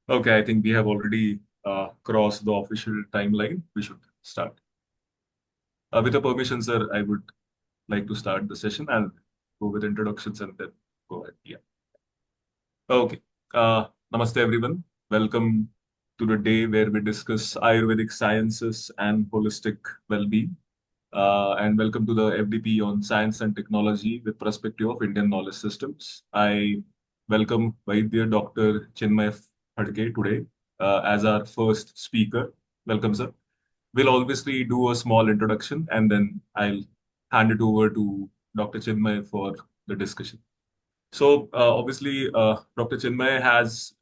Okay, I think we have already crossed the official timeline. We should start. With your permission, sir, I would like to start the session. I'll go with introductions and then go ahead. Yeah. Okay. Namaste, everyone. Welcome to the day where we discuss Ayurvedic sciences and holistic well-being. And welcome to the FDP on science and technology with perspective of Indian knowledge systems. I welcome Vaidya Dr. Chinmay Phadke today as our first speaker. Welcome, sir. We'll obviously do a small introduction and then I'll hand it over to Dr. Chinmay for the discussion. So, obviously, Dr. Chinmay has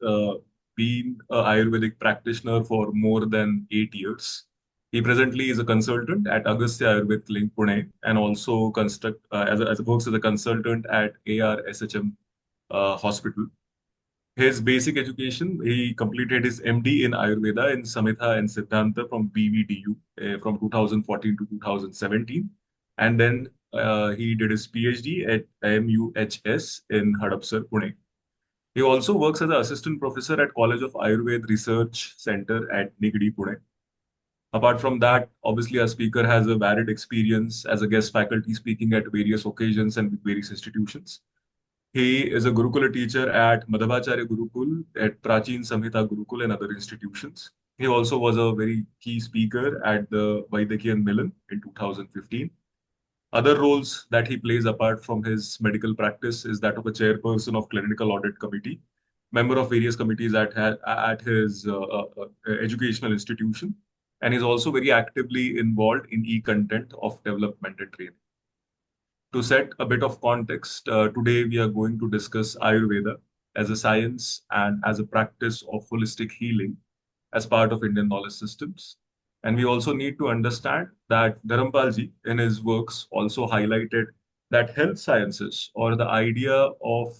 been an Ayurvedic practitioner for more than 8 years. He presently is a consultant at Agastya Ayurved Clinic, Pune, and also works as a consultant at ARSHM Hospital. His basic education, he completed his MD in Ayurveda in Samhita and Siddhanta from BVDU from 2014 to 2017. And then he did his PhD at MUHS in Hadapsar, Pune. He also works as an assistant professor at College of Ayurveda Research Center at Nigdi, Pune. Apart from that, obviously, our speaker has a varied experience as a guest faculty speaking at various occasions and with various institutions. He is a Gurukula teacher at Madhavacharya Gurukul, at Prachin Samhita Gurukul, and other institutions. He also was a very key speaker at the Vaidyakiyan Milan in 2015. Other roles that he plays apart from his medical practice is that of a chairperson of clinical audit committee, member of various committees at his educational institution, and is also very actively involved in e-content of development and training. To set a bit of context, today we are going to discuss Ayurveda as a science and as a practice of holistic healing as part of Indian knowledge systems. And we also need to understand that Dharampalji in his works also highlighted that health sciences or the idea of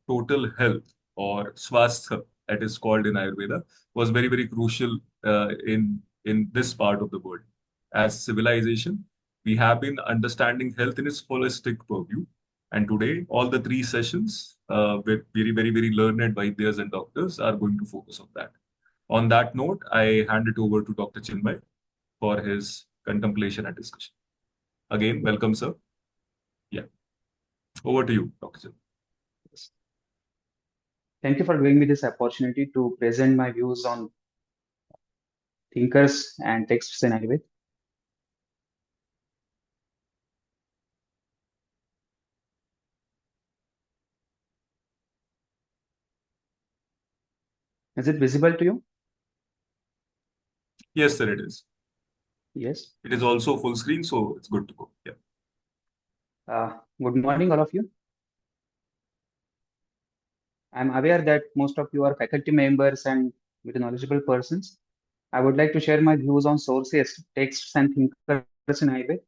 total health or swasthya, that is called in Ayurveda, was very, very crucial in this part of the world. As civilization, we have been understanding health in its holistic purview. And today, all the three sessions with very, very, very learned Vaidyas and doctors are going to focus on that. On that note, I hand it over to Dr. Chinmay for his contemplation and discussion. Again, welcome, sir. Yeah, over to you, Dr. Chinmay. Thank you for giving me this opportunity to present my views on thinkers and texts in Ayurveda. Is it visible to you? Yes, sir, it is. Yes. It is also full screen, so it's good to go. Yeah. Good morning, all of you. I'm aware that most of you are faculty members and very knowledgeable persons. I would like to share my views on sources, texts, and thinkers in Ayurveda.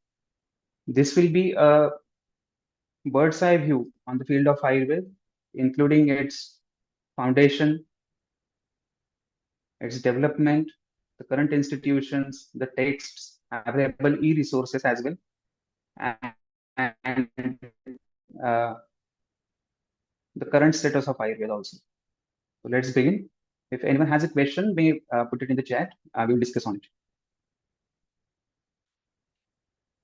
This will be a bird's eye view on the field of Ayurveda, including its foundation, its development, the current institutions, the texts, available e-resources as well, and uh, the current status of Ayurveda also. So let's begin. If anyone has a question, may put it in the chat. We will discuss on it.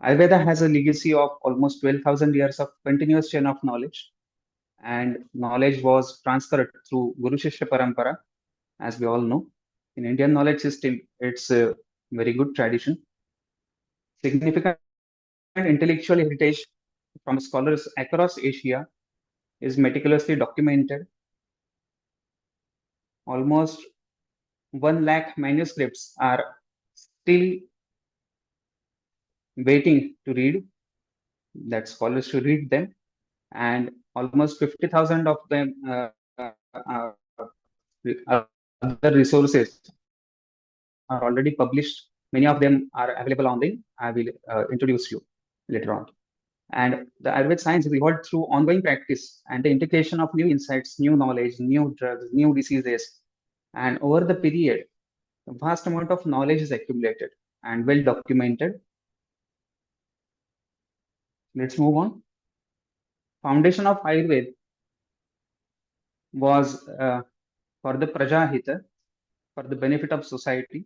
Ayurveda has a legacy of almost 12,000 years of continuous chain of knowledge, and knowledge was transferred through Guru Shishya Parampara, as we all know. In Indian knowledge system, it's a very good tradition. Significant intellectual heritage from scholars across Asia is meticulously documented. Almost 1 lakh manuscripts are still waiting to read, that scholars should read them, and almost 50,000 of them other resources are already published. Many of them are available online. I will introduce you later on. And the Ayurvedic science evolved through ongoing practice and the integration of new insights, new knowledge, new drugs, new diseases. And over the period, a vast amount of knowledge is accumulated and well documented. Let's move on. Foundation of Ayurveda was for the Prajahita, for the benefit of society.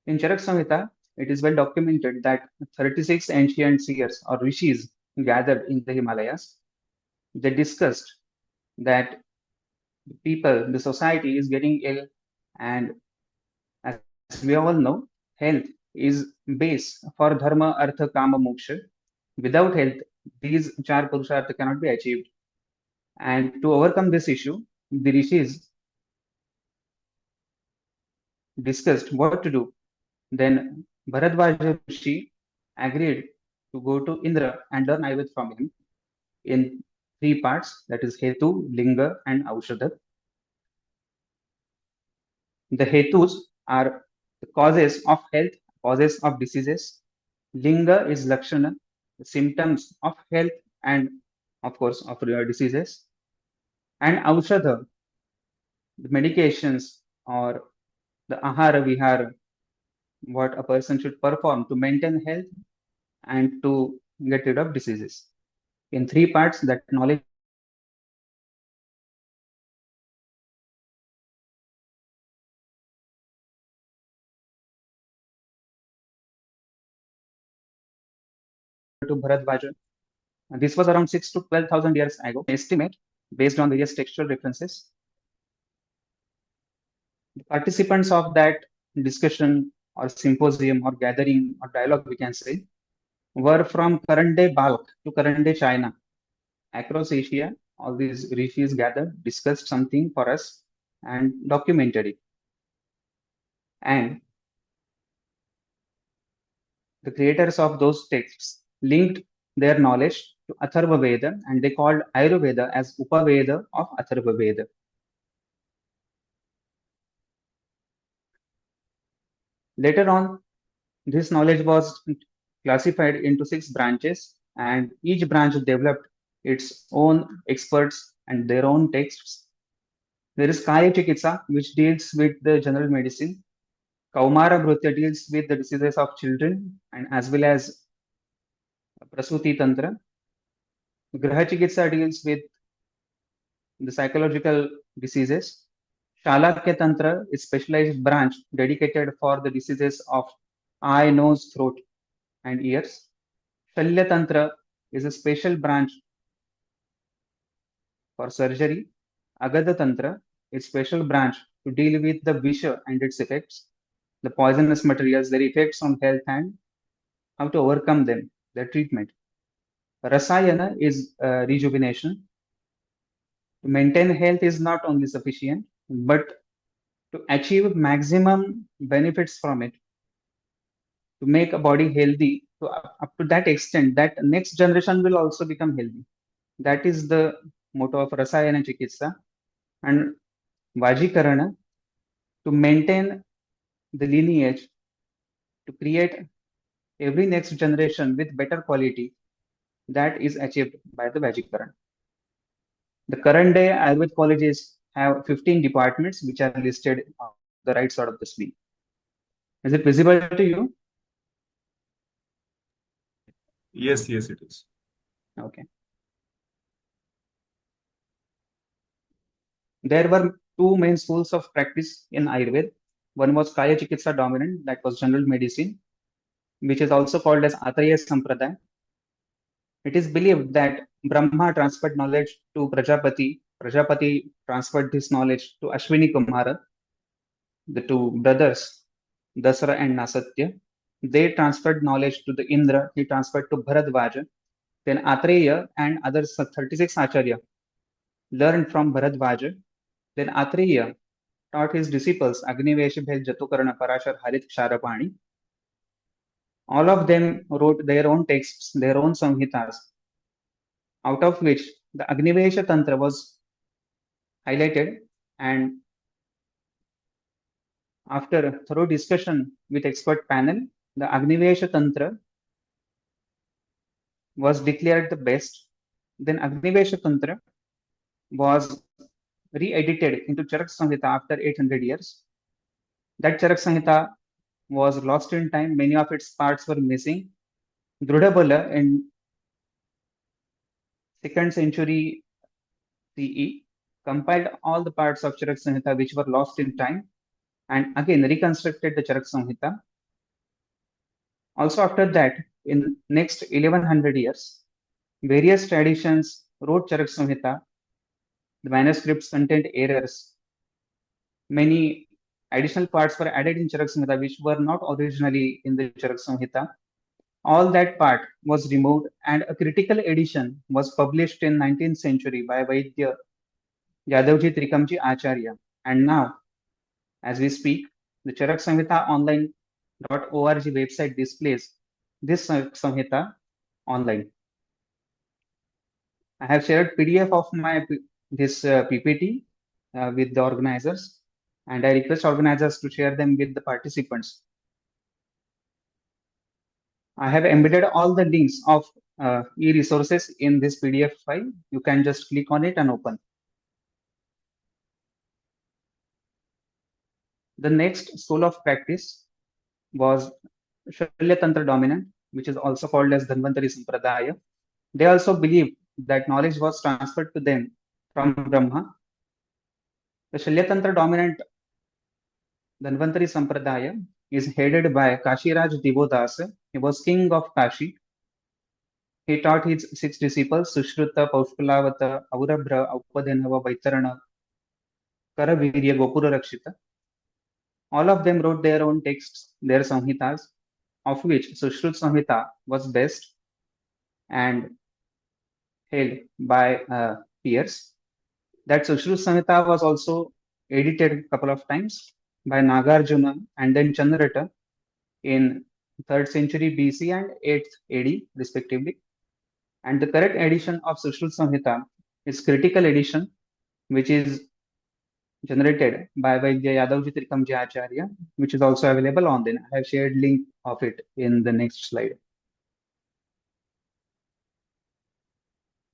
In Charak Samhita, it is well documented that 36 ancient seers or rishis gathered in the Himalayas. They discussed that the people, the society is getting ill, and as we all know, health is base for dharma, artha, kama, moksha. Without health, these char purushartha cannot be achieved. And to overcome this issue, the rishis discussed what to do. Then Bharadwaja Rishi agreed to go to Indra and learn Ayurveda from him in three parts, that is Hetu, Linga, and Aushadha. The Hetus are the causes of health, causes of diseases. Linga is Lakshana, the symptoms of health and, of course, of your diseases. And Aushadha, the medications or the Ahara Vihara, what a person should perform to maintain health and to get rid of diseases. In three parts, that knowledge was divided to Bharadwaja. This was around 6 to 12,000 years ago. Estimate based on various textual references. The participants of that discussion or symposium or gathering or dialogue, we can say, were from current day Balkh to current day China. Across Asia, all these rishis gathered, discussed something for us, and documented it. And the creators of those texts linked their knowledge to Atharva Veda, and they called Ayurveda as Upaveda of Atharva Veda. Later on, this knowledge was classified into 6 branches, and each branch developed its own experts and their own texts. There is Kaya Chikitsa, which deals with the general medicine. Kaumara Bhrutya deals with the diseases of children and as well as Prasuti Tantra. Graha Chikitsa deals with the psychological diseases. Shalakya Tantra is specialized branch dedicated for the diseases of eye, nose, throat, and ears. Shalya Tantra is a special branch for surgery. Agadha Tantra is special branch to deal with the Visha and its effects, the poisonous materials, their effects on health and how to overcome them, their treatment. Rasayana is rejuvenation. To maintain health is not only sufficient, but to achieve maximum benefits from it, to make a body healthy, to up to that extent that next generation will also become healthy. That is the motto of Rasayana Chikitsa. And Vajikarana, to maintain the lineage, to create every next generation with better quality, that is achieved by the Vajikarana. The current day Ayurveda colleges have 15 departments which are listed on the right side of the screen. Is it visible to you? Yes, yes, it is. Okay. There were two main schools of practice in Ayurveda. One was Kaya Chikitsa dominant, that was general medicine, which is also called as Atreya Sampradaya. It is believed that Brahma transferred knowledge to Prajapati. Prajapati transferred this knowledge to Ashwini Kumara, the two brothers, Dasara and Nasatya. They transferred knowledge to the Indra. He transferred to Bharadwaja. Then Atreya and other 36 Acharya learned from Bharadwaja. Then Atreya taught his disciples Agnivesh, Bhel, Jatukarna, Parashar, Harit, Ksharapani. All of them wrote their own texts, their own samhitas, out of which the Agnivesha Tantra was highlighted. And after thorough discussion with expert panel, the Agnivesha Tantra was declared the best. Then Agnivesha Tantra was re-edited into Charak Samhita after 800 years. That Charak Samhita was lost in time. Many of its parts were missing. Drudabala in 2nd century CE compiled all the parts of Charak Samhita which were lost in time, and again reconstructed the Charak Samhita. Also, after that, in next 1100 years, various traditions wrote Charak Samhita. The manuscripts contained errors. Many additional parts were added in Charak Samhita which were not originally in the Charak Samhita. All that part was removed, and a critical edition was published in 19th century by Vaidya Yadavji Trikamji Acharya. And now, as we speak, the Charak Samhita online.org website displays this Samhita online. I have shared PDF of this PPT with the organizers, and I request organizers to share them with the participants. I have embedded all the links of e-resources in this PDF file. You can just click on it and open. The next school of practice was Shalya Tantra dominant, which is also called as Dhanvantari Sampradaya. They also believed that knowledge was transferred to them from Brahma. The Shalya Tantra dominant Dhanvantari Sampradaya is headed by Kashiraj Divodas. He was king of Kashi. He taught his 6 disciples, Sushruta, Paushpalavata, Aurabhra, Aupadhenava, Vaitarana, Karavirya, Gopura Rakshita. All of them wrote their own texts, their Samhitas, of which Sushrut Samhita was best and held by peers. That Sushrut Samhita was also edited a couple of times by Nagarjuna and then Chandrata in 3rd century BC and 8th AD, respectively. And the correct edition of Sushrut Samhita is critical edition, which is generated by Vaidya Yadavji Trikamji Acharya, which is also available online. I have shared link of it in the next slide.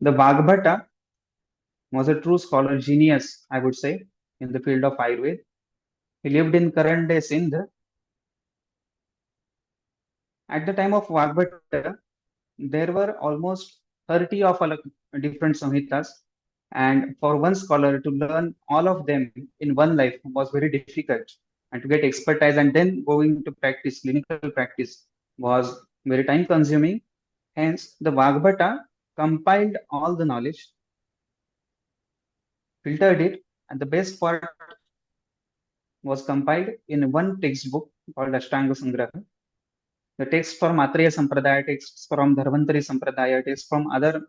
The Vagbhata was a true scholar genius, I would say, in the field of Ayurveda. He lived in current day Sindh. At the time of Vagbhata, there were almost 30 of different Samhitas, and for one scholar to learn all of them in one life was very difficult. And to get expertise and then going to practice, clinical practice, was very time consuming. Hence, the Vagbhata compiled all the knowledge, filtered it, and the best part was compiled in one textbook called Ashtanga Sangraha. The text from Matriya Sampradaya, texts from Dharmantari Sampradaya, texts from other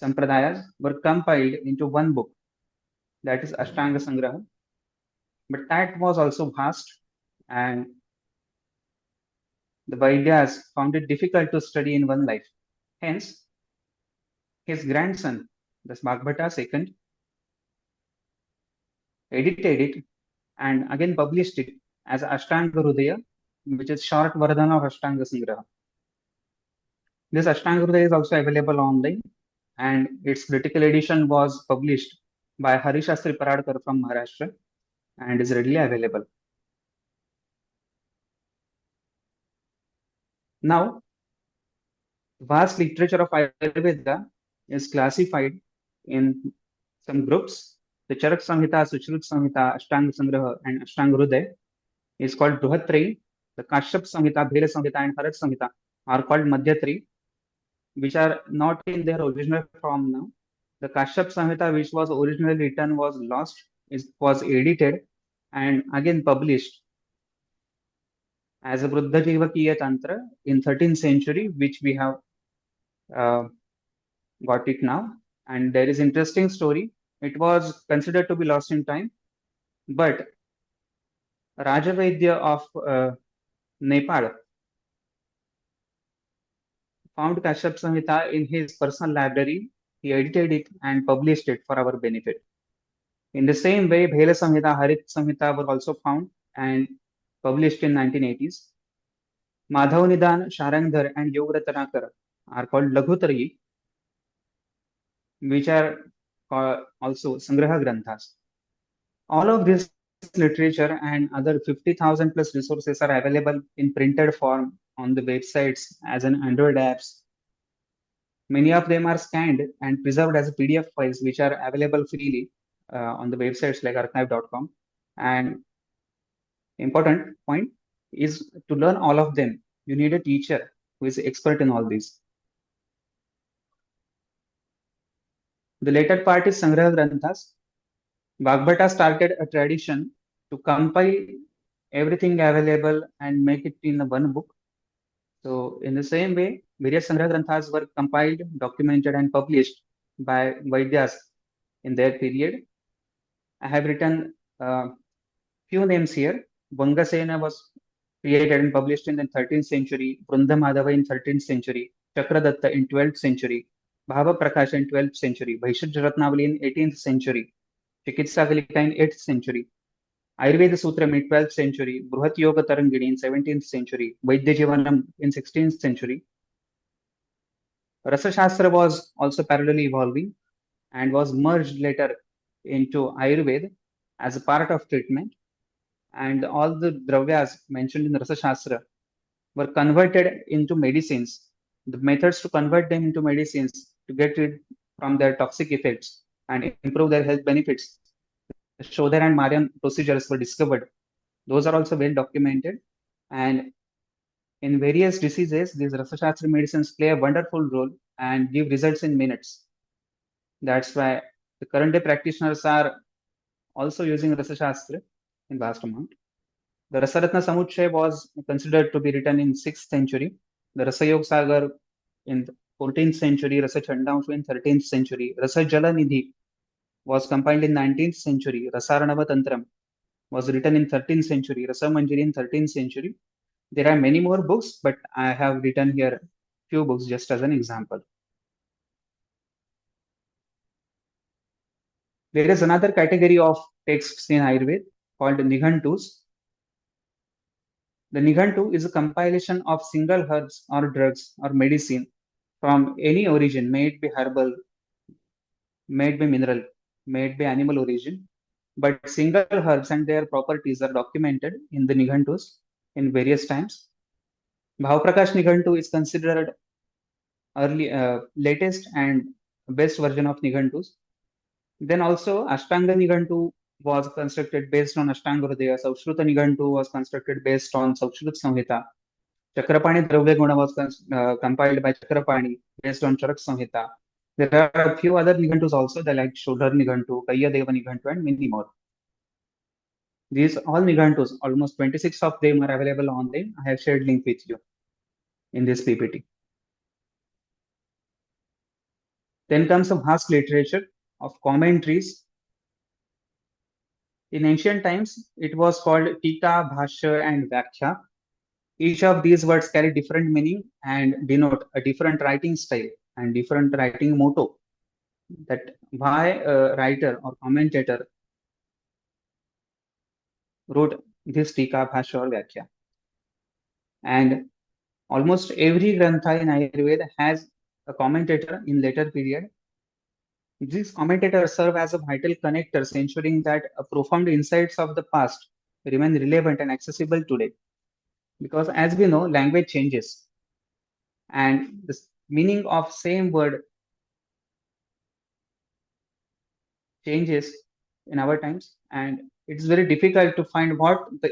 Sampradayas were compiled into one book, that is Ashtanga Sangraha. But that was also vast, and the Vaidyas found it difficult to study in one life. Hence, his grandson, the Bhagbhata II, edited it and again published it as Ashtanga Hridaya, which is short version of Ashtanga Sangraha. This Ashtanga Hridaya is also available online, and its critical edition was published by Hari Shastri Paradkar from Maharashtra and is readily available. Now, vast literature of Ayurveda is classified in some groups. The Charak Samhita, Sushruta Samhita, Ashtanga Sangraha, and Ashtanga Hridaya is called Bruhatrayi. The Kashyap Samhita, Bhela Samhita, and Harat Samhita are called Madhyatrayi, which are not in their original form now. The Kashyap Samhita, which was originally written, was lost. It was edited and again published as a Vruddha Jivakiya Tantra in 13th century, which we have uh, got it now. And there is interesting story. It was considered to be lost in time, but Rajavaidya of Nepal found Kashyap Samhita in his personal library. He edited it and published it for our benefit. In the same way, Bhela Samhita, Harit Samhita were also found and published in 1980s. Madhav Nidan, Sharangdhar, and Yogratanakar are called Laghutari, which are also Sangraha Granthas. All of this literature and other 50,000 plus resources are available in printed form on the websites as an Android apps Many of them are scanned and preserved as PDF files, which are available freely on the websites like archive.com. And important point is to learn all of them. You need a teacher who is expert in all these. The later part is Sangraha Granthas. Vagbhata started a tradition to compile everything available and make it in one book. So, in the same way, various Sangraha Granthas were compiled, documented, and published by Vaidyas in their period. I have written few names here. Vangasena was created and published in the 13th century, Vrunda Madhava in 13th century, Chakradatta in 12th century, Bhava Prakash in 12th century, Vaishya Ratnavali in 18th century, Chikitsa Kalika in 8th century, Ayurveda Sutram in 12th century, Bruhat Yoga Tarangini in 17th century, Vaidya Jivanam in 16th century. Rasa Shastra was also parallelly evolving and was merged later into Ayurveda as a part of treatment. And all the dravyas mentioned in Rasa Shastra were converted into medicines. The methods to convert them into medicines to get rid from their toxic effects and improve their health benefits. The Shodhar and Marian procedures were discovered. Those are also well documented. And in various diseases, these Rasashastra medicines play a wonderful role and give results in minutes. That's why the current day practitioners are also using Rasashastra in vast amount. The Rasaratna Samuchaya was considered to be written in 6th century. The Rasayog Sagar in 14th century, Rasa Chandamshu in 13th century, Rasa Jala Nidhi was compiled in 19th century, Rasaranava Tantram was written in 13th century, Rasa Manjari in 13th century. There are many more books, but I have written here few books just as an example. There is another category of texts in Ayurveda called Nighantus. The Nighantu is a compilation of single herbs or drugs or medicine from any origin, may it be herbal, may it be mineral, may it be animal origin, but single herbs and their properties are documented in the Nighantus in various times. Bhavprakash Nighantu is considered latest and best version of Nighantus. Then also Ashtanga Nighantu was constructed based on Ashtanga Hridaya. Saushruta Nighantu was constructed based on Saushruta Samhita. Chakrapani Dravya Guna was compiled by Chakrapani based on Charak Samhita. There are a few other Nighantus also, they like Shodhar Nighantu, Kayya Deva Nighantu, and many more. These all Nighantus, almost 26 of them are available online. I have shared link with you in this PPT. Then comes a vast literature of commentaries. In ancient times, it was called Tika, Bhashya, and Vyakhya. Each of these words carry different meaning and denote a different writing style and different writing motto. That why a writer or commentator wrote this Tika, Bhashya, or Vyakhya. And almost every Grantha in Ayurveda has a commentator in later period. These commentators serve as a vital connectors, ensuring that profound insights of the past remain relevant and accessible today. Because as we know, language changes, and the meaning of same word changes in our times, and it's very difficult to find what the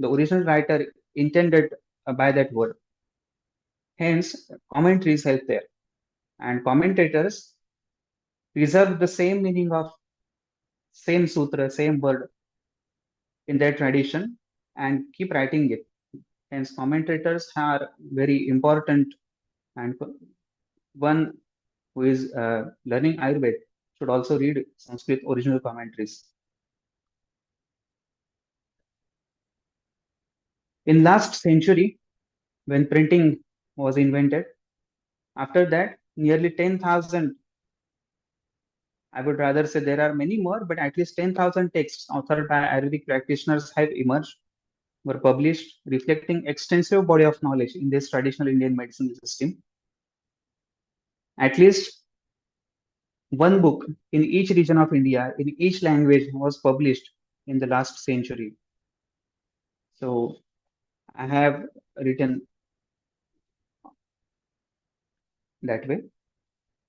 original writer intended by that word. Hence, commentaries help there, and commentators preserve the same meaning of same sutra, same word in their tradition and keep writing it. Hence, commentators are very important, and one who is learning Ayurveda should also read Sanskrit original commentaries. In last century, when printing was invented, after that, nearly 10,000, I would rather say there are many more, but at least 10,000 texts authored by Ayurvedic practitioners have emerged, were published, reflecting extensive body of knowledge in this traditional Indian medicine system. At least one book in each region of India, in each language, was published in the last century. So I have written that way.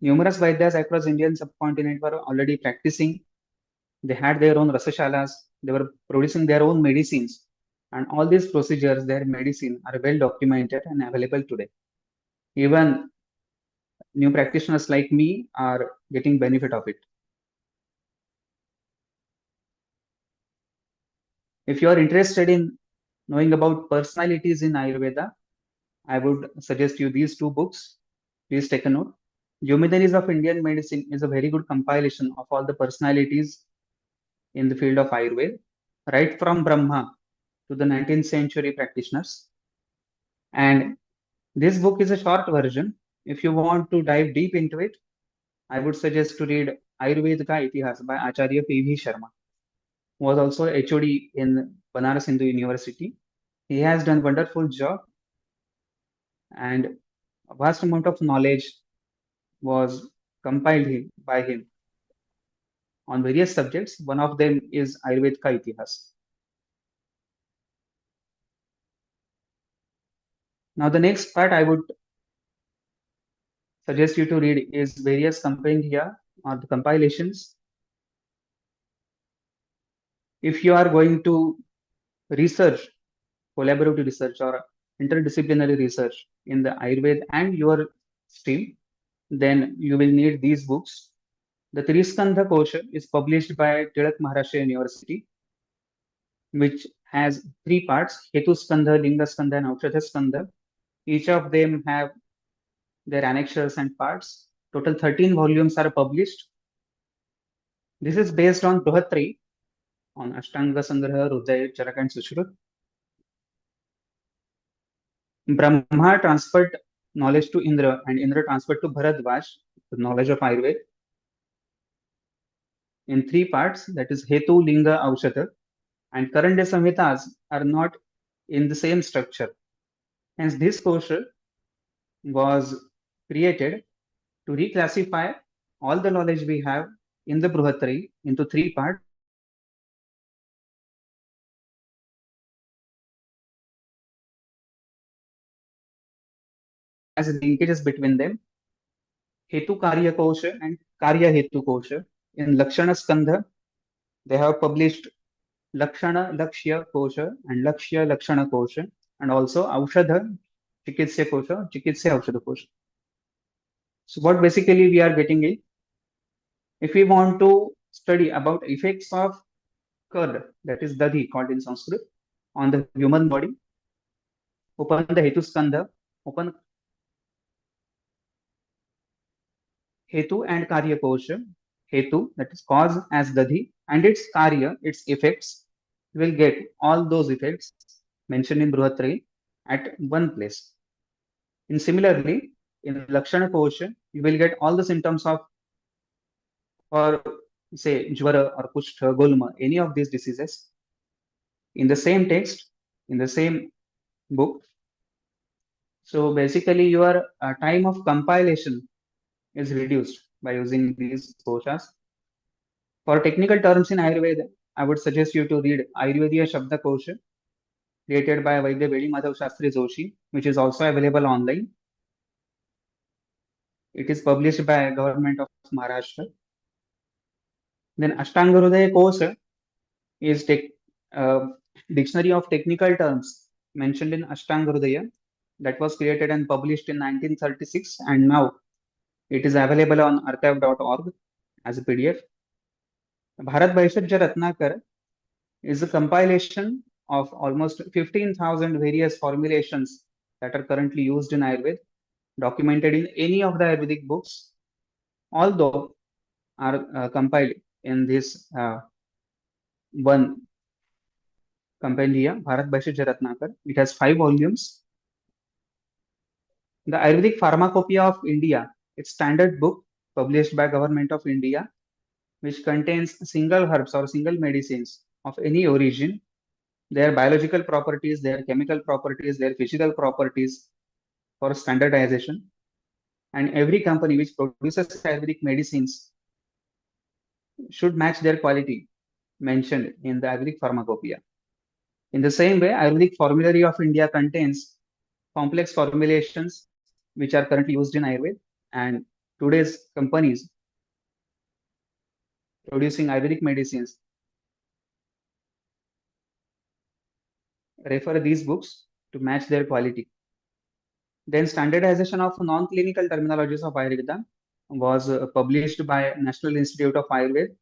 Numerous Vaidyas across Indian subcontinent were already practicing. They had their own rasashalas. They were producing their own medicines. And all these procedures, their medicine, are well documented and available today. Even new practitioners like me are getting benefit of it. If you are interested in knowing about personalities in Ayurveda, I would suggest you these two books. Please take a note. Luminaries of Indian Medicine is a very good compilation of all the personalities in the field of Ayurveda, right from Brahma to the 19th century practitioners. And this book is a short version. If you want to dive deep into it, I would suggest to read Ayurveda Ka Itihas by Acharya P.V. Sharma, who was also HOD in Banaras Hindu University. He has done wonderful job, and a vast amount of knowledge was compiled by him on various subjects. One of them is Ayurveda Ka Itihas. Now, the next part I would suggest you to read is various compendia or the compilations. If you are going to research, collaborative research or interdisciplinary research in the Ayurveda and your stream, then you will need these books. The Triskandha Kosha is published by Tilak Maharashtra University, which has three parts: Hetu Skandha, Linga Skandha, and Aushadha Skandha. Each of them have their annexures and parts. Total 13 volumes are published. This is based on Bruhatri, on Ashtanga Sangraha, Hridaya, Charaka, and Sushruta. Brahma transferred knowledge to Indra, and Indra transferred to Bharadvaj the knowledge of Ayurveda in three parts, that is Hetu, Linga, Aushadha. And current day Samhitas are not in the same structure. Hence, this kosha was created to reclassify all the knowledge we have in the Bruhatari into three parts, has linkages between them. Hetu Karya Kosha and Karya Hetu Kosha. In Lakshana Skandha, they have published Lakshana Lakshya Kosha and Lakshya Lakshana Kosha, and also Aushadha Chikitsya Kosha, Chikitsya Aushadha Kosha. So what basically we are getting is, if we want to study about effects of curd, that is dadhi called in Sanskrit, on the human body, open the Hetu Skandha, open Hetu and Karya Kosha. Hetu, that is cause as dadhi, and its Karya, its effects, will get all those effects mentioned in Bruhatri at one place. And similarly, in Lakshana Kosha, you will get all the symptoms of, or say, Jvara or Kushtha, Golma, any of these diseases in the same text, in the same book. So basically, your time of compilation is reduced by using these koshas. For technical terms in Ayurveda, I would suggest you to read Ayurvediya Shabda Kosha, created by Vaidya Vedi Madhav Shastri Joshi, which is also available online. It is published by Government of Maharashtra. Then Ashtanga Hridaya Kosha is uh, dictionary of technical terms mentioned in Ashtanga Hridaya, that was created and published in 1936, and now it is available on archive.org as a PDF. Bharat Vaishajya Ratnakar is a compilation of almost 15,000 various formulations that are currently used in Ayurveda, documented in any of the Ayurvedic books, although are compiled in this one compendia, Bharat Vaishajya Ratnakar. It has 5 volumes. The Ayurvedic Pharmacopoeia of India, its standard book published by Government of India, which contains single herbs or single medicines of any origin, their biological properties, their chemical properties, their physical properties for standardization. And every company which produces Ayurvedic medicines should match their quality mentioned in the Ayurvedic Pharmacopoeia. In the same way, Ayurvedic Formulary of India contains complex formulations which are currently used in Ayurveda, and today's companies producing Ayurvedic medicines refer these books to match their quality. Then standardization of non-clinical terminologies of Ayurveda was published by National Institute of Ayurveda,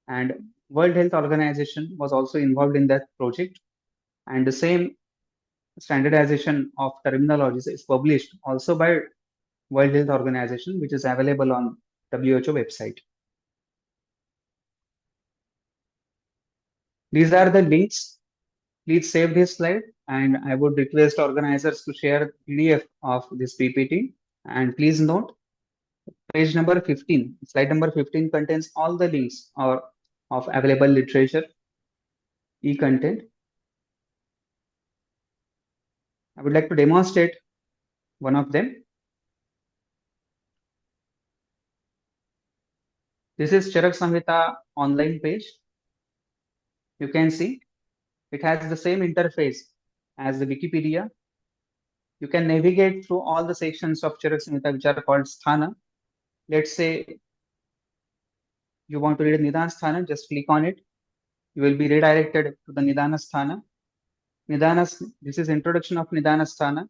and World Health Organization was also involved in that project. And the same standardization of terminologies is published also by World Health Organization, which is available on WHO website. These are the links. Please save this slide, and I would request organizers to share PDF of this PPT. And please note, page number 15, slide number 15 contains all the links of available literature, e-content. I would like to demonstrate one of them. This is Charak Samhita online page. You can see it has the same interface as the Wikipedia. You can navigate through all the sections of Charak Samhita which are called Sthana. Let's say you want to read Nidan Sthana, just click on it. You will be redirected to the Nidana Sthana. This is introduction of Nidana Sthana.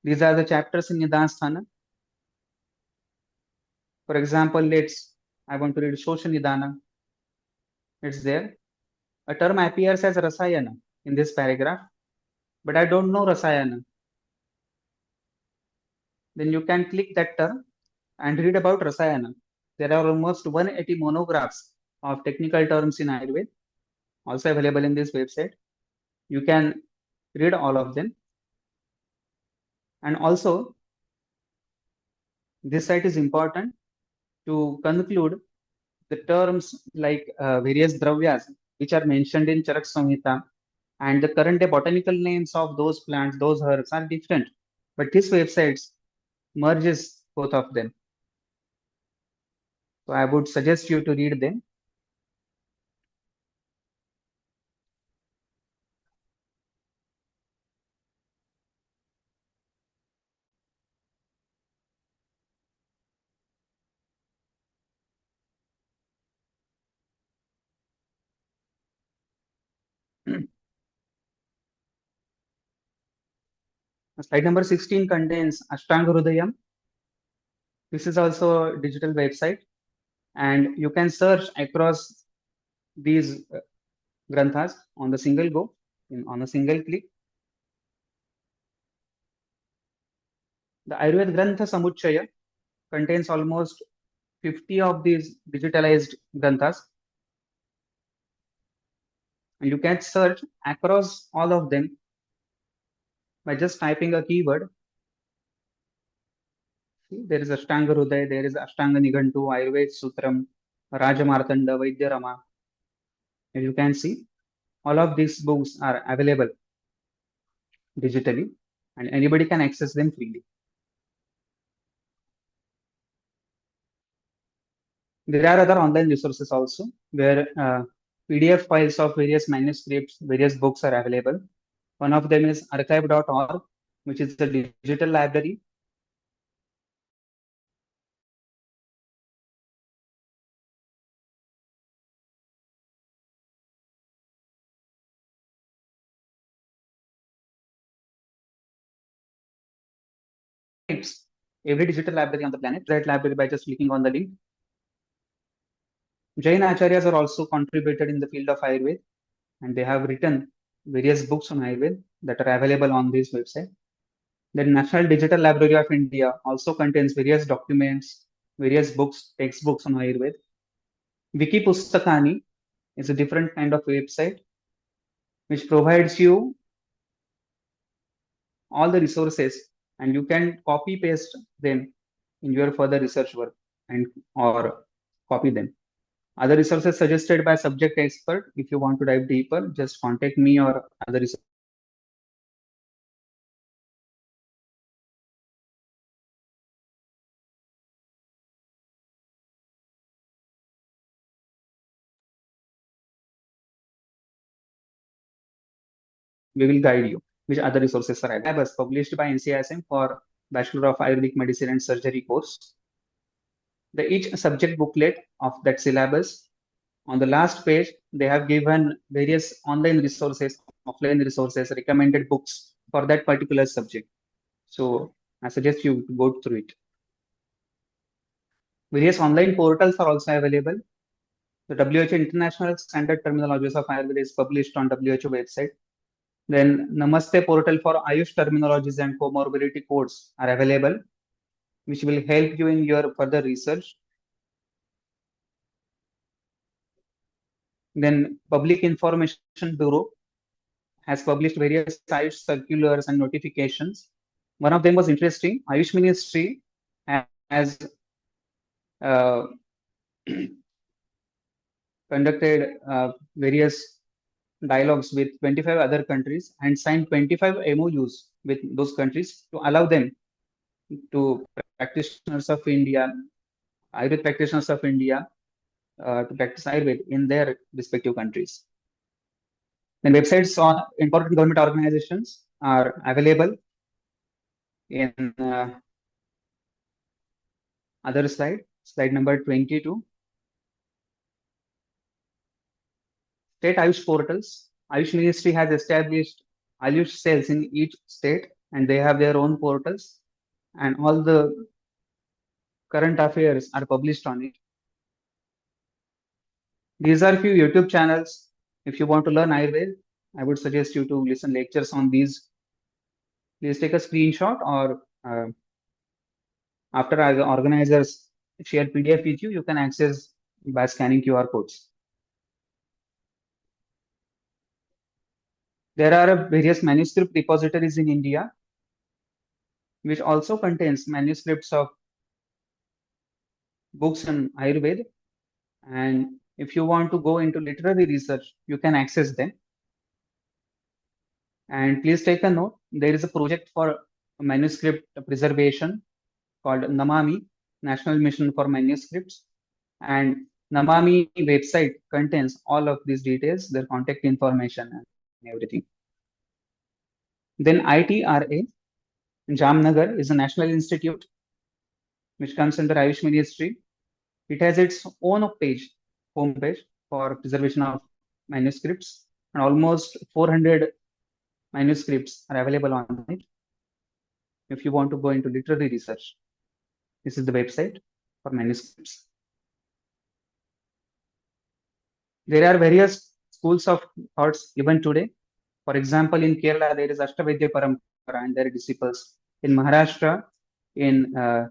These are the chapters in Nidana Sthana. For example, I want to read Shosha Nidana. It's there. A term appears as Rasayana in this paragraph, but I don't know Rasayana. Then you can click that term and read about Rasayana. There are almost 180 monographs of technical terms in Ayurveda, also available in this website. You can read all of them. And also, this site is important to conclude the terms like various dravyas, which are mentioned in Charak Samhita, and the current day botanical names of those plants, those herbs are different. But this website merges both of them. So I would suggest you to read them. Slide number 16 contains Ashtanga Hrudayam. This is also a digital website, and you can search across these granthas on the single go, on a single click. The Ayurveda Grantha Samuchaya contains almost 50 of these digitalized granthas, and you can search across all of them by just typing a keyword. See, there is Ashtanga Hruday, there is Ashtanga Nigantu, Ayurveda Sutram, Rajamartanda, Vaidya Rama. And you can see all of these books are available digitally, and anybody can access them freely. There are other online resources also where PDF files of various manuscripts, various books are available. One of them is archive.org, which is a digital library. Every digital library on the planet, that library by just clicking on the link. Jain Acharyas are also contributed in the field of Ayurveda, and they have written various books on Ayurveda that are available on this website. The National Digital Library of India also contains various documents, various books, textbooks on Ayurveda. Wiki Pustakani is a different kind of website which provides you all the resources, and you can copy paste them in your further research work and or copy them. Other resources suggested by subject expert. If you want to dive deeper, just contact me or other resources. We will guide you which other resources are available. Published by NCISM for Bachelor of Ayurvedic Medicine and Surgery course. Each subject booklet of that syllabus, on the last page, they have given various online resources, offline resources, recommended books for that particular subject. So I suggest you to go through it. Various online portals are also available. The WHO International Standard Terminologies of Ayurveda is published on WHO website. Then Namaste portal for Ayush terminologies and comorbidity codes are available, which will help you in your further research. Then Public Information Bureau has published various Ayush circulars and notifications. One of them was interesting. Ayush Ministry has uh, conducted various dialogues with 25 other countries and signed 25 MOUs with those countries to allow them to practitioners of India, Ayurveda practitioners of India, to practice Ayurveda in their respective countries. Then websites on important government organizations are available in other slide number 22. State Ayush portals. Ayush Ministry has established Ayush cells in each state and they have their own portals and all the current affairs are published on it. These are few YouTube channels. If you want to learn Ayurveda, I would suggest you to listen lectures on these. Please take a screenshot or after our organizers share PDF with you, you can access by scanning QR codes. There are various manuscript repositories in India, which also contains manuscripts of books in Ayurveda. And if you want to go into literary research, you can access them. And please take a note, there is a project for manuscript preservation called Namami, National Mission for Manuscripts. And Namami website contains all of these details, their contact information and everything. Then ITRA, Jamnagar is a national institute which comes under Ayush Ministry. It has its own homepage for preservation of manuscripts, and almost 400 manuscripts are available on it. If you want to go into literary research, this is the website for manuscripts. There are various schools of thoughts even today. For example, in Kerala, there is Ashtavedya Parampara and their disciples. In Maharashtra, in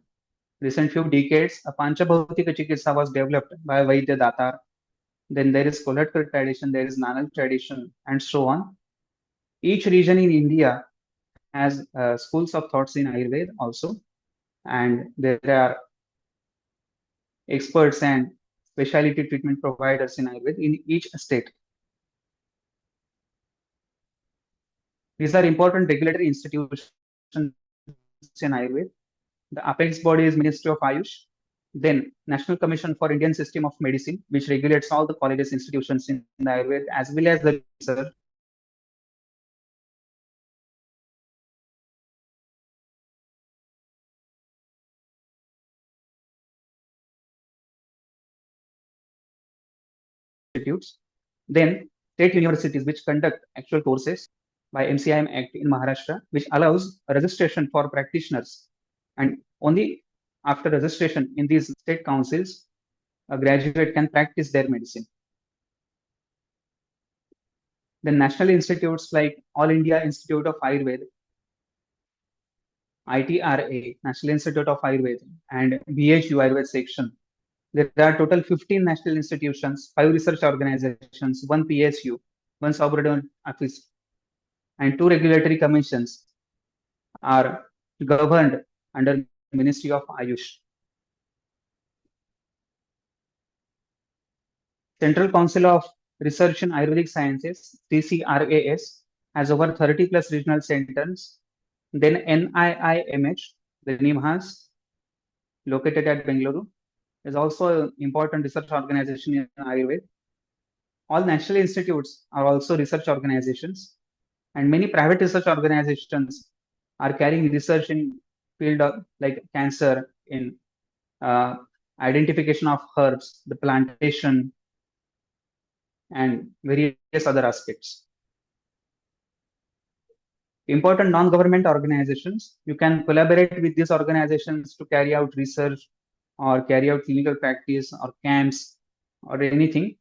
recent few decades, a Panchabhautika Chikitsa was developed by Vaidya Datar. Then there is Kolhatkar tradition, there is Nanak tradition, and so on. Each region in India has schools of thoughts in Ayurveda also, and there are experts and specialty treatment providers in Ayurveda in each state. These are important regulatory institutions in Ayurveda. The apex body is Ministry of Ayush. Then National Commission for Indian System of Medicine, which regulates all the colleges, institutions in the Ayurveda as well as the research. Institutes. Then state universities which conduct actual courses by MCIM Act in Maharashtra, which allows a registration for practitioners. And only after registration in these state councils, a graduate can practice their medicine. Then national institutes like All India Institute of Ayurveda, ITRA, National Institute of Ayurveda, and BHU Ayurveda section. There are total 15 national institutions, 5 research organizations, 1 PSU, 1 subordinate office, and 2 regulatory commissions are governed under Ministry of Ayush. Central Council of Research in Ayurvedic Sciences, CCRAS, has over 30 plus regional centers. Then NIIMH, the NIMHAS, located at Bengaluru, is also an important research organization in Ayurveda. All national institutes are also research organizations, and many private research organizations are carrying research in field of like cancer, in uh, identification of herbs, the plantation, and various other aspects. Important non-government organizations, you can collaborate with these organizations to carry out research or carry out clinical practice or camps or anything.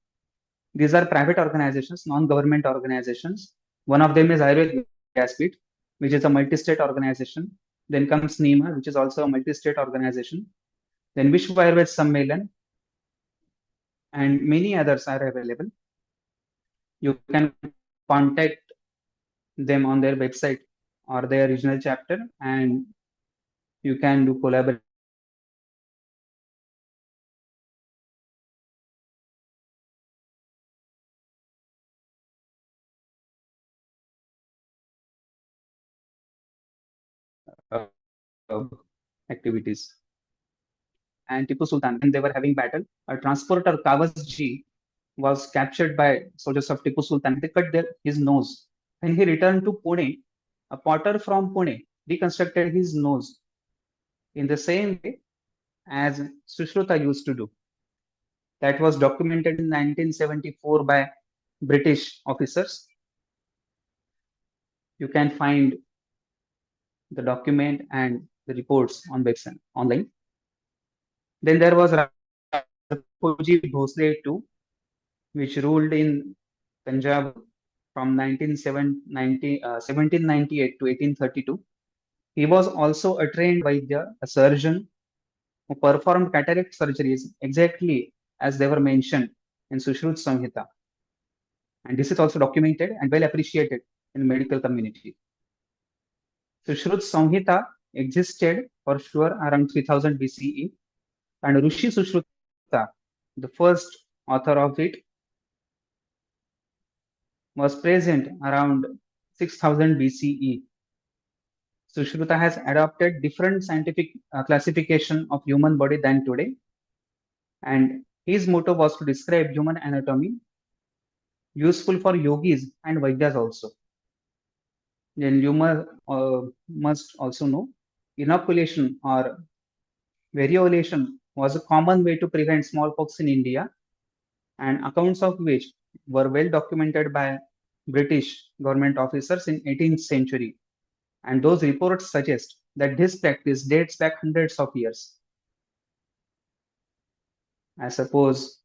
These are private organizations, non-government organizations. One of them is Ayurved Vyaspeeth, which is a multi-state organization. Then comes NEMA, which is also a multi-state organization. Then Vishwa Ayurved Sammelan and many others are available. You can contact them on their website or their regional chapter, and you can do collaboration with them. Uh, Activities. And Tipu Sultan, when they were having battle, a transporter Kawaz Ji was captured by soldiers of Tipu Sultan. They cut his nose. When he returned to Pune, a potter from Pune reconstructed his nose in the same way as Sushruta used to do. That was documented in 1974 by British officers. You can find the document and the reports on website online. Then there was Raghupatji Bhosle too, which ruled in Punjab from 1798 to 1832. He was also a trained Vaidya, a surgeon who performed cataract surgeries exactly as they were mentioned in Sushrut Samhita. And this is also documented and well appreciated in the medical community. Sushrut Samhita existed for sure around 3000 BCE, and Rishi Sushruta, the first author of it, was present around 6000 BCE. Sushruta has adopted different scientific classification of human body than today, and his motto was to describe human anatomy, useful for yogis and Vaidyas also. Then you must also know inoculation or variolation was a common way to prevent smallpox in India, and accounts of which were well documented by British government officers in 18th century. And those reports suggest that this practice dates back hundreds of years. I suppose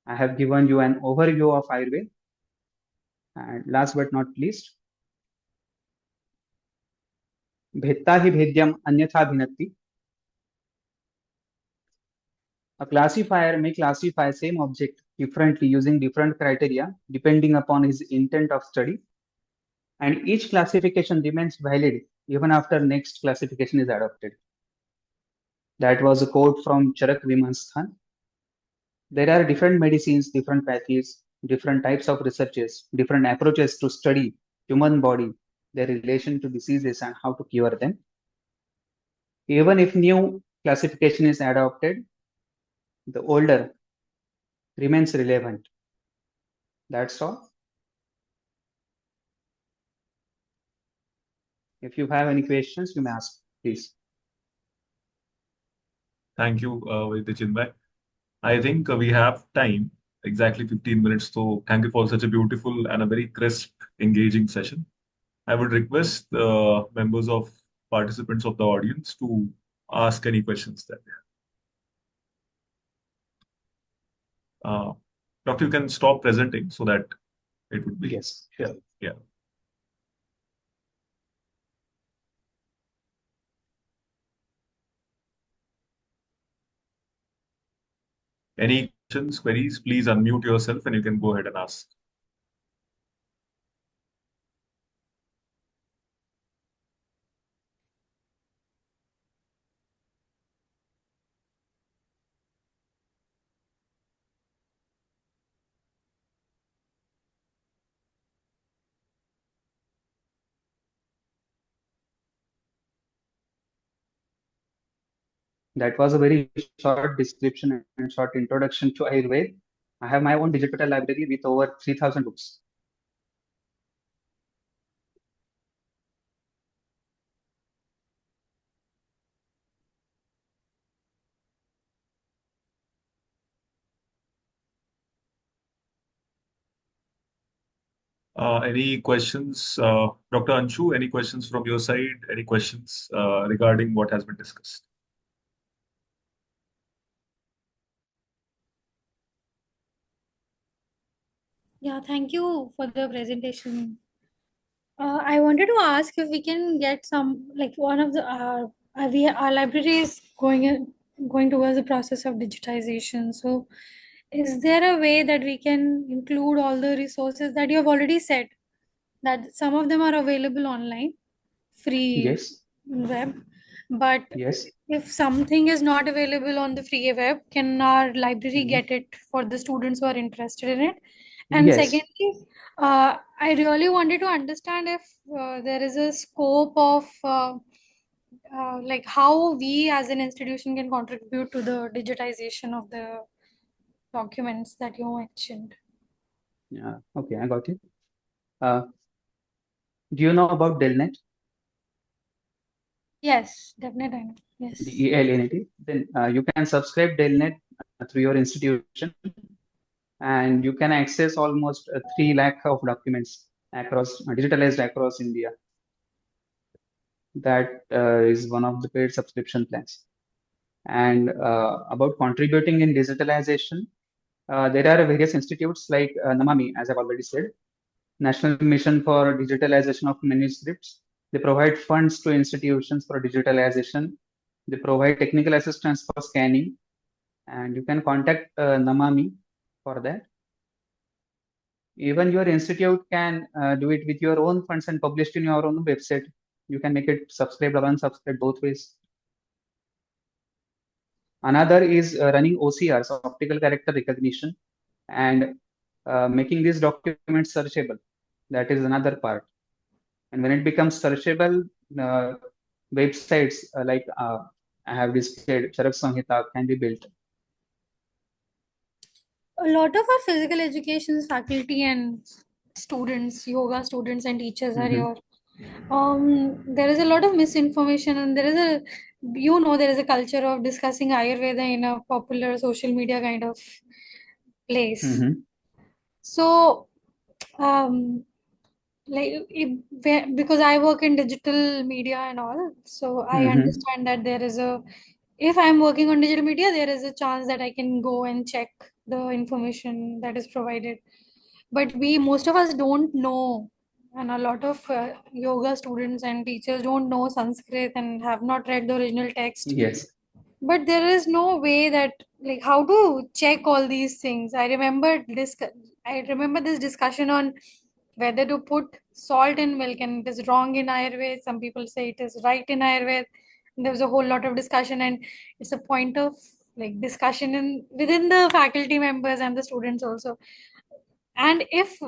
I have given you an overview of Ayurveda. And last but not least, Bhetta hi bhedyam anyatha bhinatti. A classifier may classify same object differently using different criteria depending upon his intent of study, and each classification remains valid even after next classification is adopted. That was a quote from Charak Vimansthan. There are different medicines, different pathies, different types of researches, different approaches to study human body, their relation to diseases and how to cure them. Even if new classification is adopted, the older remains relevant. That's all. If you have any questions, you may ask, please. Thank you, Chinmay. I think we have time, exactly 15 minutes. So thank you for such a beautiful and a very crisp, engaging session. I would request the members of participants of the audience to ask any questions that they have. Doctor, you can stop presenting so that it would be, Yes, sure. yeah. Any questions, queries, please unmute yourself and you can go ahead and ask. That was a very short description and short introduction to Ayurveda. I have my own digital library with over 3000 books. Any questions, Dr. Anshu? Any questions from your side? Any questions regarding what has been discussed? Yeah, thank you for the presentation. I wanted to ask if we can get some, like one of the our library is going towards the process of digitization. So, is there a way that we can include all the resources that you have already said, that some of them are available online, free Yes, web, but yes, if something is not available on the free web, can our library mhm, get it for the students who are interested in it? And yes. secondly, I really wanted to understand if there is a scope of like how we as an institution can contribute to the digitization of the documents that you mentioned. Yeah, okay, I got it. Uh, do you know about Delnet, Yes, definitely. Yes. DELNET? Then you can subscribe Delnet through your institution, and you can access almost 3 lakh of documents across digitalized across India. That is one of the paid subscription plans. And about contributing in digitalization, there are various institutes like Namami, as I've already said, National Mission for Digitalization of Manuscripts. They provide funds to institutions for digitalization. They provide technical assistance for scanning, and you can contact Namami for that. Even your institute can do it with your own funds and publish it in your own website. You can make it subscribed or unsubscribed both ways. Another is running OCRs, optical character recognition, and making these documents searchable. That is another part. And when it becomes searchable, uh, websites like I have displayed, Charak Samhita can be built. A lot of our physical education faculty and students, yoga students and teachers are Hmm. here. There is a lot of misinformation, and there is a, there is a culture of discussing Ayurveda in a popular social media kind of place. Hmm. So, um, because I work in digital media and all, so I Hmm. understand that there is a, if I'm working on digital media, there is a chance that I can go and check the information that is provided. But we, most of us don't know, and a lot of yoga students and teachers don't know Sanskrit and have not read the original text. Yes. But there is no way that, like, how to check all these things. I remember this discussion on whether to put salt in milk, and it is wrong in Ayurveda. Some people say it is right in Ayurveda. There was a whole lot of discussion, and it's a point of like discussion in within the faculty members and the students also. And if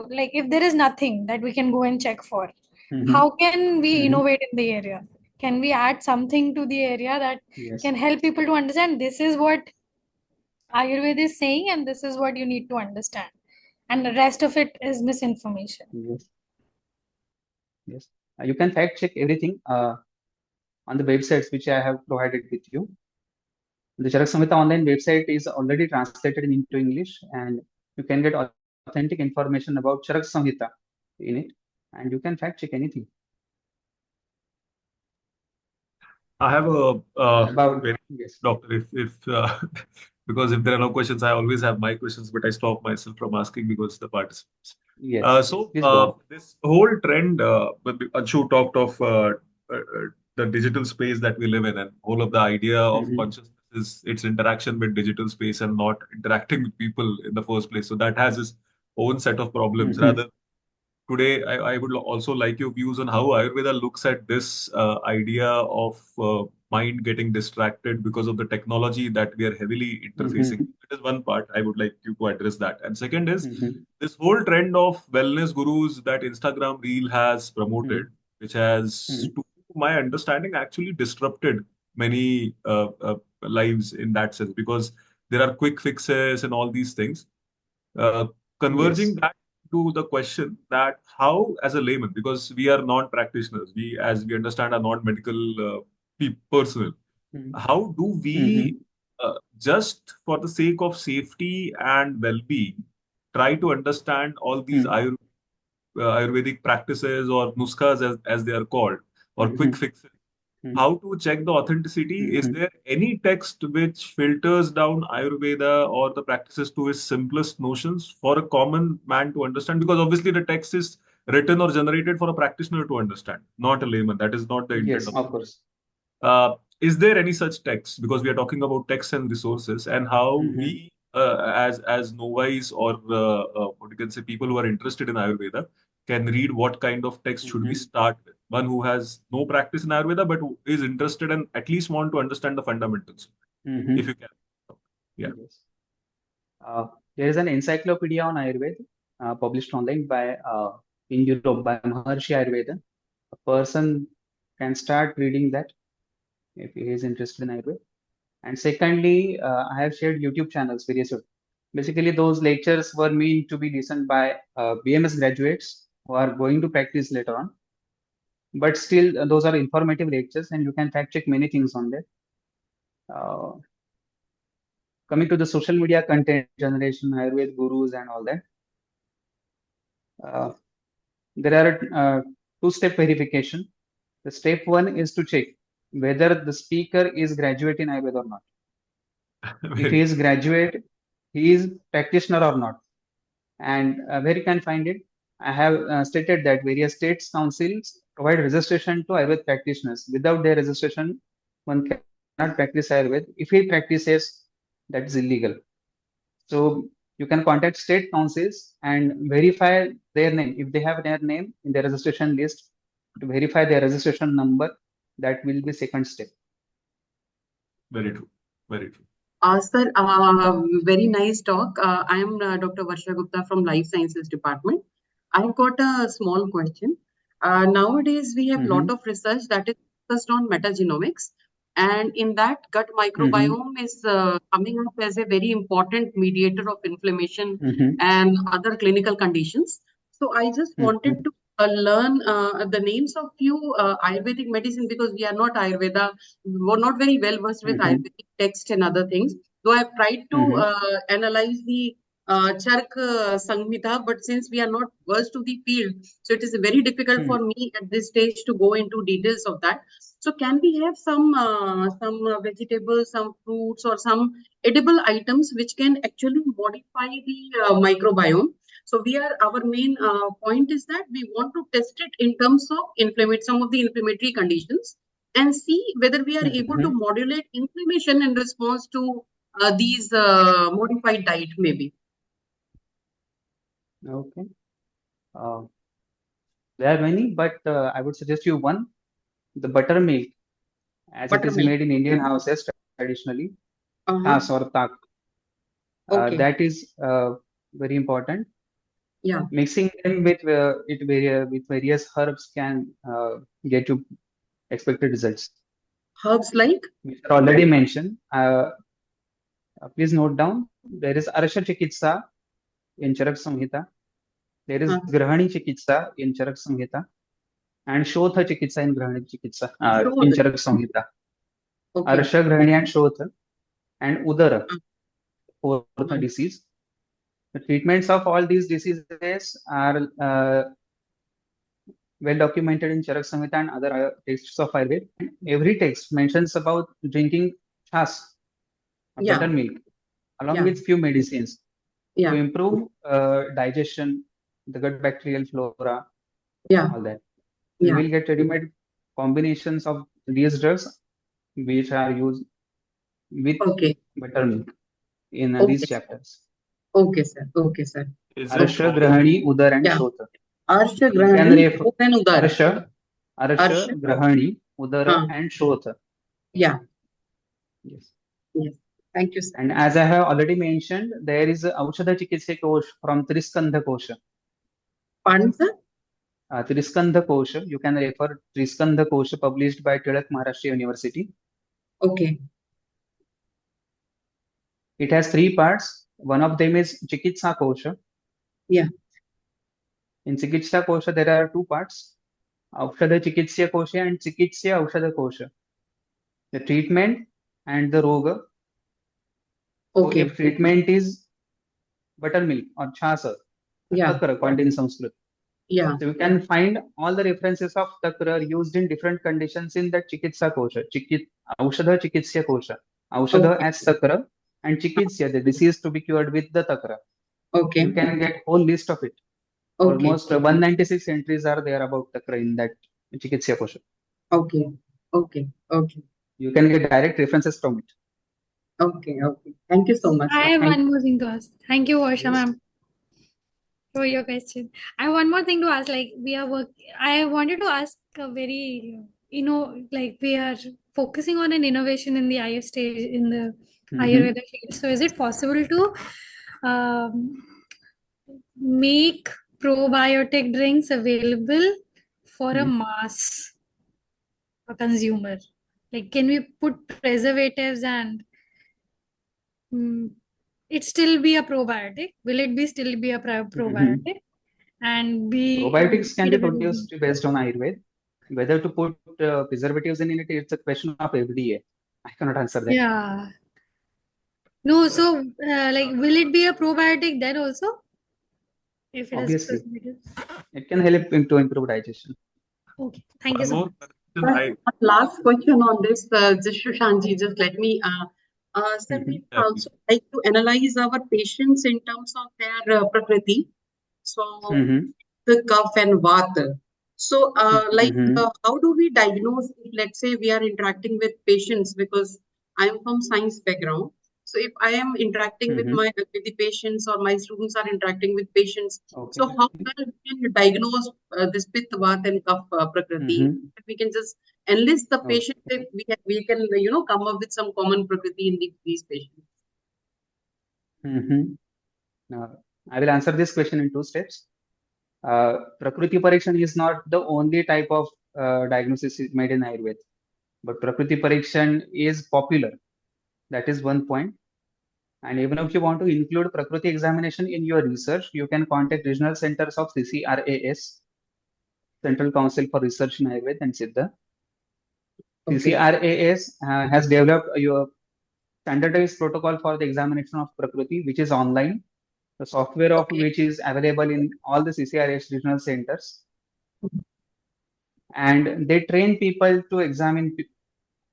there is nothing that we can go and check for, Hmm. how can we Hmm. innovate in the area? Can we add something to the area that Yes. can help people to understand this is what Ayurveda is saying and this is what you need to understand? And the rest of it is misinformation. Yes. Yes. You can fact check everything on the websites which I have provided with you. The Charak Samhita online website is already translated into English, and you can get authentic information about Charak Samhita in it, and you can fact check anything I have a about. very Yes. doctor. If because if there are no questions, I always have my questions, but I stop myself from asking because the participants. Yes. So Please go on. this whole trend, Anshu talked of the digital space that we live in, and whole of the idea of Hmm. consciousness is its interaction with digital space and not interacting with people in the first place. So that has its own set of problems. Hmm. Rather, today I would also like your views on how Ayurveda looks at this idea of mind getting distracted because of the technology that we are heavily interfacing. Hmm. That is one part I would like you to address that. And second is Hmm. this whole trend of wellness gurus that Instagram Reel has promoted, Hmm. which has, to my understanding, actually disrupted many lives in that sense because there are quick fixes and all these things. Uh, Converging Yes. back to the question that how, as a layman, because we are non-practitioners, we, as we understand, are non-medical personnel, how do Hmm. we, just for the sake of safety and well-being, try to understand all these Hmm. Ayurvedic Ayurvedic practices or nuskhas as they are called, or quick Mhm. fixes. Mhm. How to check the authenticity? Is Mhm. there any text which filters down Ayurveda or the practices to its simplest notions for a common man to understand? Because obviously the text is written or generated for a practitioner to understand, not a layman. That is not the intent Yes, of. of course. Is there any such text? Because we are talking about texts and resources, and how Mhm. we, as novice or what you can say, people who are interested in Ayurveda, can read what kind of text should we Mhm. start with? One who has no practice in Ayurveda but who is interested and at least want to understand the fundamentals. If Mhm. you can, yeah. Yes. Uh, there is an encyclopedia on Ayurveda published online by in Europe by Maharshi Ayurveda. A person can start reading that if he is interested in Ayurveda. And secondly, I have shared YouTube channels, various. Basically, those lectures were meant to be listened by BMS graduates who are going to practice later on. But still, those are informative lectures, and you can fact check many things on that. Uh, Coming to the social media content generation, Ayurveda gurus, and all that, uh, there are two-step verification. The step one is to check whether the speaker is graduate in Ayurveda or not. If Very he true. is graduate, he is practitioner or not. And where you can find it, I have stated that various states councils provide registration to Ayurveda practitioners. Without their registration, one cannot practice Ayurveda. If he practices, that is illegal. So you can contact state councils and verify their name. If they have their name in the registration list, to verify their registration number, that will be second step. Very true. Very true. Sir, very nice talk. I am Dr. Varsha Gupta from Life Sciences Department. I've got a small question. Nowadays, we have a lot Mm-hmm. of research that is focused on metagenomics, and in that, gut Mm-hmm. microbiome is coming up as a very important mediator of inflammation Mm-hmm. and other clinical conditions. So, I just wanted Mm-hmm. to learn the names of few Ayurvedic medicine because we are not Ayurveda, we're not very well versed with Mm-hmm. Ayurvedic text and other things. Though I've tried to Mm-hmm. analyze the Chark Samhita, but since we are not versed to the field, so it is very difficult for me at this stage to go into details of that. So can we have some vegetables, some fruits, or some edible items which can actually modify the microbiome? So our main point is that we want to test it in terms of some of the inflammatory conditions and see whether we are able to Mm-hmm. modulate inflammation in response to these modified diet maybe. Okay. Uh, there are many, but I would suggest you one, the buttermilk, as it is Buttermilk. made in Indian houses traditionally, Uh-huh. tas or tak. Okay. That is very important. Yeah. Mixing them with various herbs can get you expected results. Herbs like? Which are already mentioned. Please note down. There is Arsha Chikitsa in Charak Samhita. There is Uh, Grahani Chikitsa in Charak Samhita, and Shotha Chikitsa in Grahani Chikitsa in Sure. Charak Samhita. Okay. Arsha, Grahani, and Shotha, and Udara, Uh, fourth uh, disease. The treatments of all these diseases are well documented in Charak Samhita and other texts of Ayurveda. Every text mentions about drinking chas, yeah. buttermilk, along Yeah. with few medicines to Yeah. improve digestion, the gut bacterial flora, Yeah. all that. You Yeah. will get ready-made combinations of these drugs which are used with Okay. buttermilk in Okay. these chapters. Okay, sir. Okay, sir. Is it Arsha, Okay. possible? Grahani, Udar, and Yeah. Shota. Arsha You can Grahani refer and Udar. Arsha, Arsha. Grahani, Udara, Huh. and Shota. Yeah. Yes. Yes. Thank you, sir. And as I have already mentioned, there is Aushadha Chikitsa Kosh from Triskandha Kosha. Pardon, sir? Triskandha Kosha, you can refer Triskandha Kosha published by Tilak Maharashtra University. Okay. It has three parts. One of them is Chikitsa Kosha. Yeah. In Chikitsa Kosha, there are two parts, Aushadha Chikitsa Kosha and Chikitsa Aushadha Kosha. The treatment and the roga. So Okay. if treatment is buttermilk or chasa, Yeah. takra called in Sanskrit. Yeah. So you can find all the references of takra used in different conditions in that Chikitsa Kosha. Aushadha Chikitsya Kosha. Aushadha Okay. as takra and Chikitsya, the disease to be cured with the takra. You Okay. can get whole list of it. Okay. Almost 196 entries are there about takra in that Chikitsya Kosha. Okay. Okay. Okay. You can get direct references from it. Okay. Okay. Thank you so much, I sir. have Thank one more thing to ask. Thank you, Varsha Yes. ma'am, for your question. I have one more thing to ask. Like I wanted to ask a very, like we are focusing on an innovation in the Ayurveda field. So is it possible to um, make probiotic drinks available for a mass consumer? Like, can we put preservatives and it still be a probiotic? Will it be still be a probiotic and be Probiotics can be made available? produced based on Ayurveda. Whether to put preservatives in it, it's a question of FDA. I cannot answer that. Yeah. No, so like, will it be a probiotic then also? If it has Obviously, preservatives? it can help to improve digestion. Okay. Thank you One so more much. question. One last question on this, just Shushanji, just let me, sir, we Yeah, also like to analyze our patients in terms of their prakriti. So the cough and vata. So, how do we diagnose if, let's say, we are interacting with patients, because I'm from science background. So, if I am interacting with the patients, or my students are interacting with patients, Okay. so how well we can diagnose this pitta, vata, and kapha prakriti? We can just enlist the patient if we can come up with some common prakriti in these patients. I will answer this question in two steps. Prakriti Parikshan is not the only type of diagnosis made in Ayurveda, but Prakriti Parikshan is popular. That is one point. And even if you want to include Prakriti examination in your research, you can contact regional centers of CCRAS, Central Council for Research in Ayurveda and Siddha. Okay. CCRAS has developed a standardized protocol for the examination of Prakriti, which is online. The software of which is available in all the CCRAS regional centers. And they train people to examine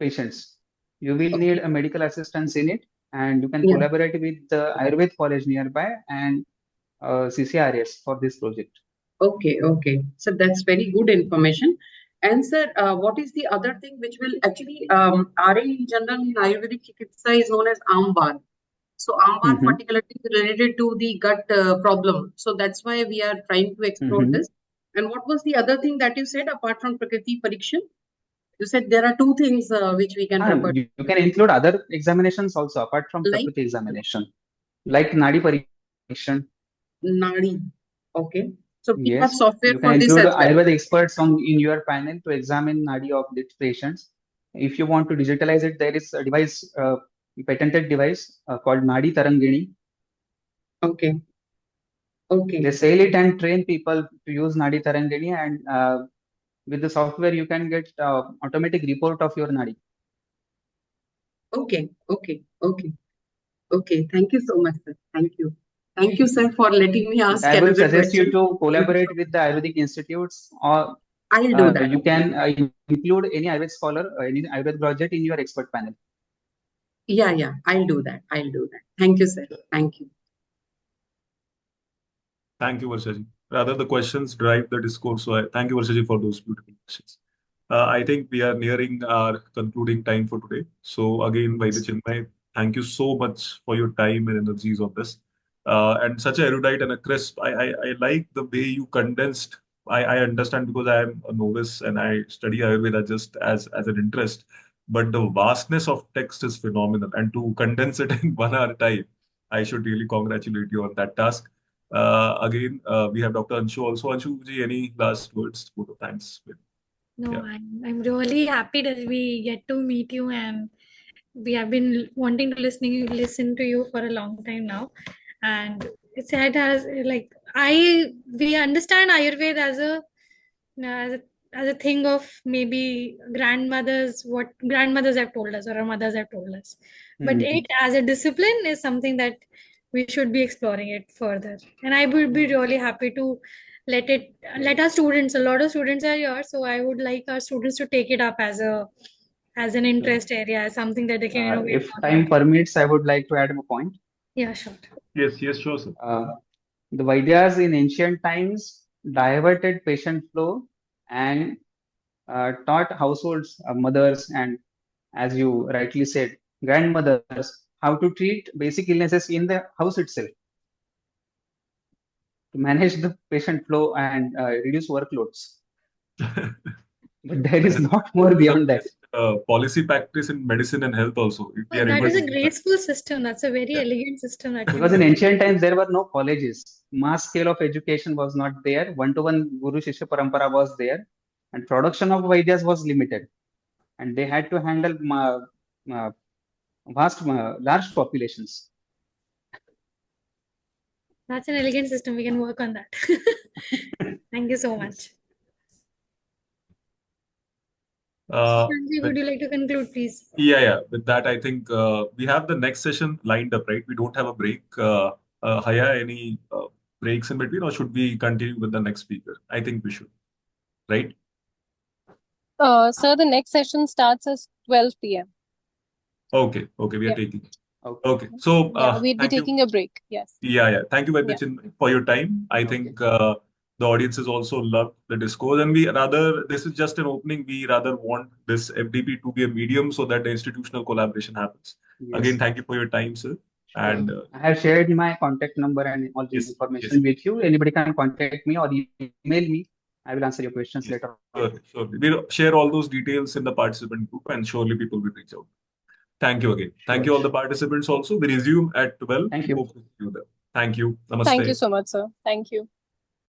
patients. You will need a medical assistance in it, and you can Yeah. collaborate with the Ayurveda college nearby and CCRS for this project. Okay, okay. So that's very good information. And sir, what is the other thing which will actually, RA in general in Ayurvedic Chikitsa is known as Ambar. So Ambar particularly is related to the gut problem. So that's why we are trying to explore this. And what was the other thing that you said apart from Prakriti Parikshan? You said there are two things which we can refer to. You can include other examinations also apart from Like? Prakriti examination, like Nadi Parikshan. Nadi. Okay. So we have Yes, software you for can this include as well. Ayurveda experts in your panel to examine Nadi of these patients. If you want to digitalize it, there is a device, patented device called Nadi Tarangini. Okay. Okay. They sell it and train people to use Nadi Tarangini, and with the software, you can get automatic report of your Nadi. Okay. Okay. Okay. Okay. Thank you so much, sir. Thank you. Thank you, sir, for letting me ask I would another suggest you question. to collaborate with the Ayurvedic institutes, or I'll do that. you can include any Ayurveda scholar, any Ayurveda project in your expert panel. Yeah, yeah. I'll do that. I'll do that. Thank you, sir. Thank you. Thank you, Varshaji. Rather, the questions drive the discourse. So thank you, Varshaji, for those beautiful questions. I think we are nearing our concluding time for today. So again, Vaidya Chinmay, thank you so much for your time and energies on this. And such a erudite and a crisp. I like the way you condensed. I understand because I am a novice and I study Ayurveda just as an interest. But the vastness of text is phenomenal. And to condense it in 1 hour time, I should really congratulate you on that task. Again, we have Dr. Anshu also. Anshu ji, any last words? Vote of thanks. No, Yeah. I'm really happy that we get to meet you, and we have been wanting to listen to you for a long time now. And it's sad as like we understand Ayurveda as a thing of maybe grandmothers, what grandmothers have told us or our mothers have told us. But it as a discipline is something that we should be exploring it further. And I would be really happy to let our students, a lot of students are here, so I would like our students to take it up as an interest area, as something that they can innovate If on. time permits, I would like to add a point. Yeah, sure. Yes, sure, sir. The Vaidyas in ancient times diverted patient flow and taught households, mothers, and as you rightly said, grandmothers, how to treat basic illnesses in the house itself to manage the patient flow and reduce workloads. But there is not more That is the beyond that. best policy practice in medicine and health also. If we are That able is to a do that. graceful system. That's a very Yeah. elegant system that you Because in have. ancient times there were no colleges, mass scale of education was not there, one-to-one Guru Shishya Parampara was there, and production of Vaidyas was limited, and they had to handle large populations. That's an elegant system. We can work on that. Thank you so much. Sanjay, would you like to conclude, please? Yeah. With that, I think we have the next session lined up, right? We don't have a break. Haya, any breaks in between, or should we continue with the next speaker? I think we should, right? Sir, the next session starts at 12 p.m. Okay, we are Yeah. taking. Okay. Okay, so Yeah, we'll be thank you. taking a break. Yes. Yeah. Thank you, Yeah. Vaidya, for your time. I Okay. think the audiences also loved the discourse, and this is just an opening. We rather want this FDP to be a medium so that the institutional collaboration happens. Yes. Again, thank you for your time, sir. Sure. And I have shared my contact number and all the yes, information with you. Anybody can contact me or email me. I will answer your questions later on. Sure. We'll share all those details in the participant group, and surely people will reach out. Thank you again. Thank you all the participants also. We resume at 12. Thank you. Hope to see you there. Thank you. Namaste. Thank you so much, sir. Thank you.